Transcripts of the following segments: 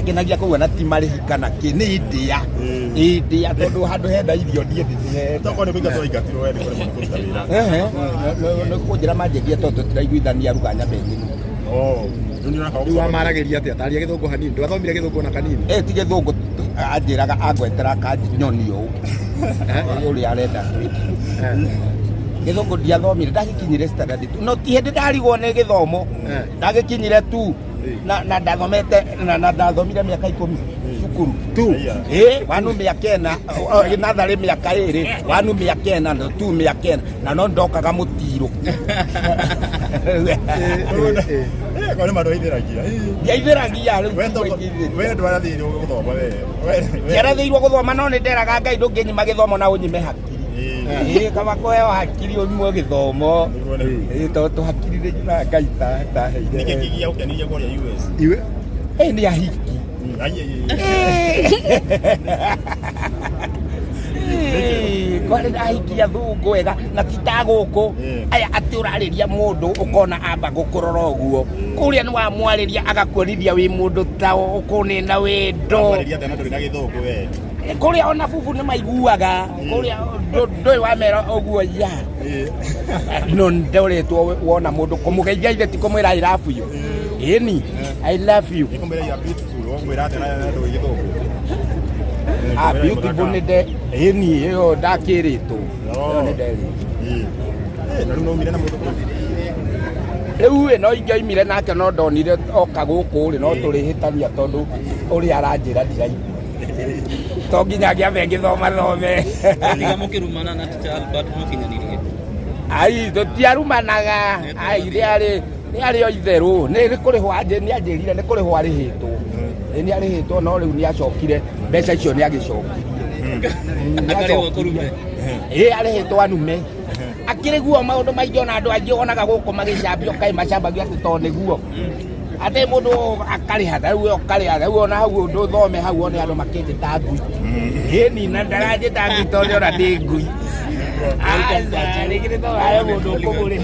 kĩangenagia kuona ti marĩhi kana kĩ nĩ India tondũ handũ henda irio ndiendete toko nĩ kuinga twaingatirwo wewe kũrĩ kũruta wĩra nĩ kũnjĩra manjĩgie tondũ tũtiraiguithania ruga nyambe-inĩ rĩu wamaragĩria atĩa taria gĩthũngũ hanini ndwathomire gĩthũngũ na kanini ti gĩthũngũ anjĩraga angwetera kanyoni ũũ ũrĩa arenda gĩthũngũ ndiathomire ndagĩkinyire standard no ti hĩndĩ ndarigwo nĩ gĩthomo ndagĩkinyire tu na ndathomete na ndathomire mĩaka 10 cukuru tu wanu mĩaka 4 natharĩ mĩaka 2 wanu mĩaka 4 tu mĩaka 4 na no ndokaga mũtiro kwa nĩ mandũithĩragia ndiaithĩragia rĩu we ndwarathĩirwo gũthoma we ndiarathĩirwo gũthoma no nĩ nderaga Ngai ndũngĩnyima gĩthomo na ũnyime hakiri kama kũheo hakiri ũnyimwo gĩthomo tondũ hakiri nĩ nyunaga Ngai ndaheire nĩkĩ kĩgia ũkenirie kũrĩa US iwe nĩ ahiki kwarĩ ndahikia thũngũ wega na ti ta gũkũ aya atĩ ũrarĩria mũndũ ũkona amba gũkũrora ũguo kũrĩa nĩ wamwarĩria agakuonithia wĩ mũndũ tao ũkũnina wendo kũrĩa ona bubu nĩ maiguaga kũrĩa ndũĩ wamera ũguo ya no ndoretwo wona mũndũ kũmũgeithia ithe ti kũmwĩra I love you ĩni I love you beautiful nĩ nde ĩni ĩyo ndakĩrĩtwo rĩu no ingĩoimire nake no ndonire oka gũkũ rĩ no tũrĩhĩtania tondũ ũrĩa aranjĩra ndiraigua to nginya ngĩambe ngĩthoma thome Liga mũkĩrumana na Teacher Albert mũkinyanirie ai tũtiarumanaga ai rĩarĩ o itherũ nĩ kũrĩhwo nĩanjĩrire nĩ kũrĩhwo arĩhĩtwo nĩ arĩhĩtwo no rĩu nĩacokire mbeca icio nĩagĩcokia arĩhĩtwo anume akĩrĩ guo maũndũ maingĩ ona andũ aingĩ wonaga gũkũ magĩcambio kaĩ macambagio atĩ to nĩguo atĩ mũndũ akarĩha rĩu ũkarĩha rĩu ona hau ũndũ thome hau one andũ makĩnjĩta ngui ĩni na ndaranjĩta ngui tondũ ona ndĩ ngui rĩngĩ nĩthoahe mũndũ ũkũmũrĩ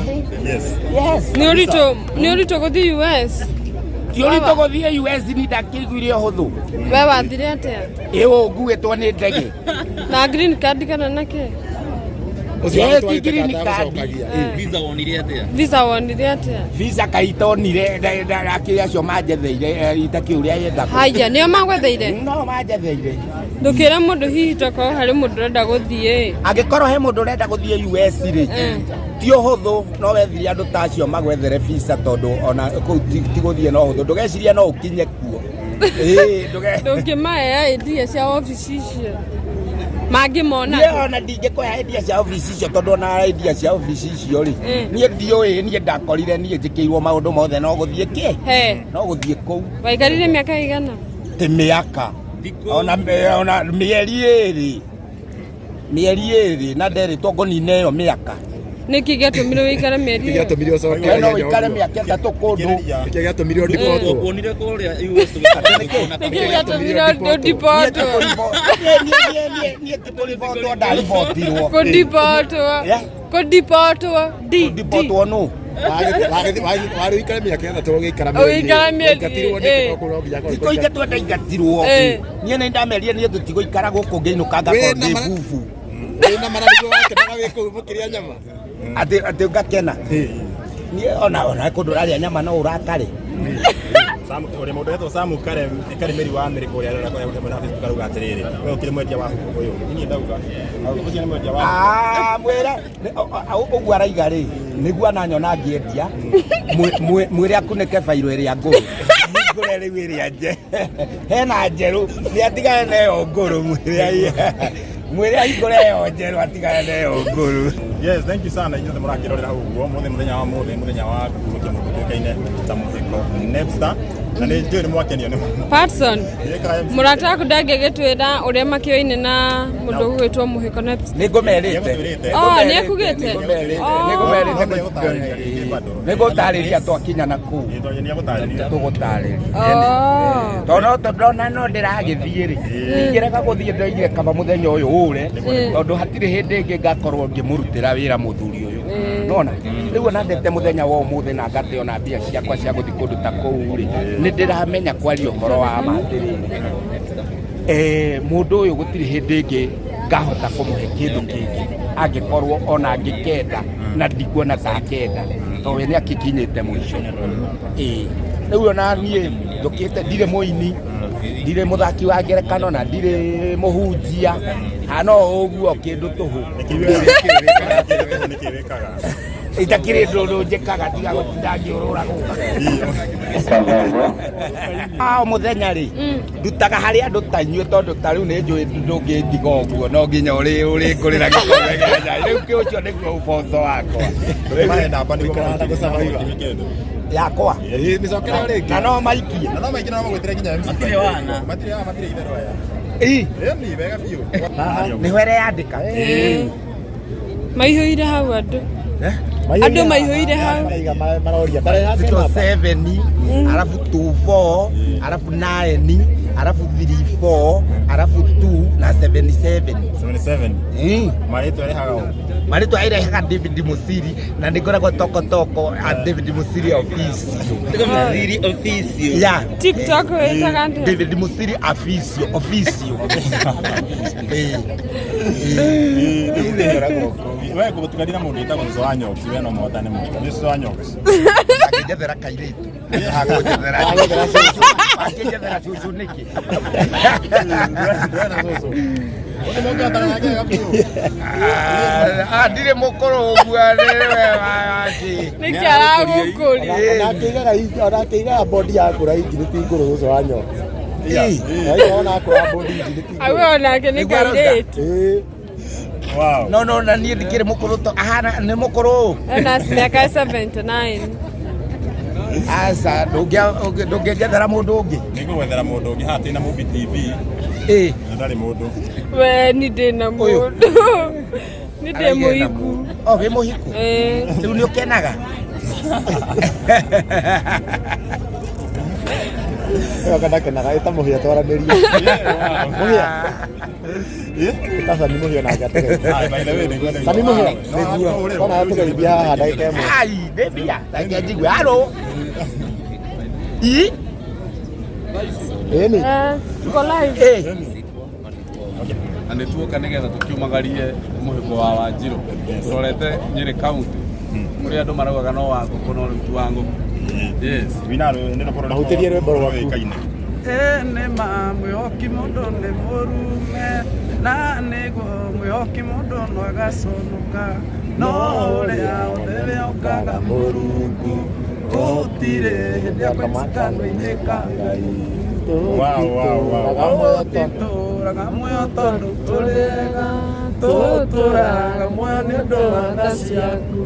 nĩ ũritũ gũthiĩ US ti ũritũ gũthiĩ US nĩ ndakĩiguire ũhũthũ we wathire atĩa nguĩtwo nĩ ndege na green card kana nakĩ visa wonire atĩa visa kaitonire akĩrĩ acio manjetheire rita kĩu ũrĩa yendaga haya nĩo magwetheire no manjetheire ndũkĩra mũndũ hihi tokorwo harĩ mũndũ ũrenda gũthiĩ angĩkorwo he mũndũ ũrenda gũthiĩ US rĩ ti ũhũthũ no wethire andũ ta acio magwethere visa tondũ ona kũu ti gũthiĩ no ũhũthũ ndũgeciria no ũkinye kuo ndũngĩmahe idea cia obici icio mangĩmona ona ndingĩkũhe idea cia obici icio tondũ ona idea cia obici icio rĩ niĩ ndiũĩ niĩ ndakorire niĩ njĩkĩirwo maũndũ mothe no gũthiĩ no gũthiĩ kũu waikarire mĩaka igana ti mĩaka ona mĩeri ĩrĩ na nderĩtwo ngũnine ĩyo mĩaka nĩkĩ gĩatũmire wĩikare mĩeri ĩyo gĩatũmire ũcoke no wĩikare mĩaka 3 kũndũ nĩkĩ gĩatũmire ũndipotwo kuonire kũrĩa US nĩkĩ gĩatũmire ũndipotwo niĩ tũribotwo ndaribotirwo kũndipotwo nũ warĩ wĩikare mĩaka 3 ũgĩikara thikũ ithatũ ndaingatirwo niĩ nĩ ndamerire niĩ tũtigũikara gũkũ ngĩinũkanga ndĩ bubu wĩna mararigwo wakenaga wĩ kũu mũkĩrĩa nyama atĩ ngakena niĩ ona kũndũ ũrarĩa nyama no ũrakare ũrĩa mũndũ wetwo Samu Karemeri wa Amerika ũrĩa arona na Facebook arauga atĩrĩrĩ we ũkĩrĩ mwendia wa ũyũ niĩ ndauga ũcio nĩ mwendia wa mwĩra ũguo araiga rĩ nĩguo ananyona ngĩendia mwĩre akunĩke bairũ ĩrĩa ngũrũ ngũre rĩu ĩrĩa nje hena njerũ nĩ atigane nayo ngũrũ mwĩre ahingũre yo njerũ atigane nayo ngũrũ. Yes, thank you sana inyuothe mũrakĩrorera ũguo mũthenya wa mũthenya wa kũhũkia mũndũ ũkaine ta mũtheko Nepstar na nĩ njũĩ nĩ mwakenio nĩ Patson mũrata waku ndangĩgĩtwĩra ũrĩa makĩoine na mũndũ ũgwĩtwo Mũhĩko Nepstar nĩ ngũmerĩte nĩ akugĩte nĩ ngũmerĩte nego tarĩria twakinya na kuu tũgũtarĩria tondũ ndona no ndĩragĩthiĩ rĩ ingĩreka gũthiĩ ndoigire kaba mũthenya ũyũ ũre tondũ hatirĩ hĩndĩ ĩngĩ ngakorwo ngĩmũrutĩra wĩra mũthuri ũyũ nona rĩu ona ndete mũthenya wa ũmũthĩ na ngate ona mbia ciakwa cia gũthiĩ kũndũ ta kũu rĩ nĩ ndĩramenya kwaria ũhoro wa mathĩrĩrĩ mũndũ ũyũ gũtirĩ hĩndĩ ĩngĩ ngahota kũmũhe kĩndũ kĩngĩ angĩkorwo ona angĩkenda na ndikuona ta akenda tondũ we nĩ akĩkinyĩte mũico rĩu ona niĩ njũkĩte ndirĩ mũini ndirĩ mũthaki wa ngerekano na ndirĩ mũhunjia no ũguo kĩndũ tũhũ itakĩrĩ ndũndũ njĩkaga tiga gũtinda ngĩũrũra gũka mũthenya rĩ ndutaga harĩ andũ ta inyuĩ tondũ ta rĩu nĩ njũĩ ndũngĩndiga ũguo no nginya ũrĩngũrĩra gĩkombe gĩa cai rĩu kĩ ũcio nĩguo ũboco wakwa yakwa na no maikie nĩho ĩreyandĩka maihũire hau andũ maihũire hau 7 alafu 24 alafu 9 alafu 34 alafu 2 na 77 marĩtwa ĩrehaga David Musiri na nĩngoragwo toko David Musiri officio ya TikTok wĩtaga ndĩ David Musiri officio wewe kutukanira mundu itagwo Nzo wa Nyoki we no motane mundu ni Nzo wa Nyoki akijethera kairitu akijethera cucu niki ndirĩ mũkũrũ ũguo nĩkĩ aragũkũria ona akĩigaga bondi ya ngũra injiniti ngũrũ Nzo wa Nyoki ona akũra bondi injiniti awe onake nĩ kairĩtu no na niĩ ndikĩrĩ mũkũrũ to ahana nĩ mũkũrũ ena mĩaka 79 asa ndũngĩnjethera mũndũ ũngĩ nĩngũgwethera mũndũ ũngĩ haha tĩna Mubi TV ndarĩ mũndũ we nĩ ndĩna mũndũ nĩ ndĩ mũhiku wĩ mũhiku rĩu nĩ ũkenaga ndakenaga ĩta mũhĩa twaranĩria mũhĩa Sasa ni muhio na gatege. Sami muhio. Ona tugeithia haha ndagĩka ĩmwe. Ai, ndĩmbia. Ndagĩka njigwe. Halo. Eni. Tuko live. Na nĩ tuoka nĩgetha tũkiumagarie mũhĩko wa Wanjirũ. Tũrorete Nyĩrĩ County. Kũrĩa andũ maraugaga no wa ngũkũ no rĩu tu wa ngũkũ. Yes. Winaro neno porora. Hutirie rwĩmbo rwaku. Nĩ ma mwĩhoki mũndũ nĩ mũrume na nĩguo mwĩhoki mũndũ no agaconoka no ũrĩa ũthebe okaga mũrungu gũtirĩ hĩndĩ ya kũisikano-inĩ ka Ngai. Tũtũraga muoyo tondũ tũrĩega tũtũraga muoyo nĩ ũndũ wa tha ciaku.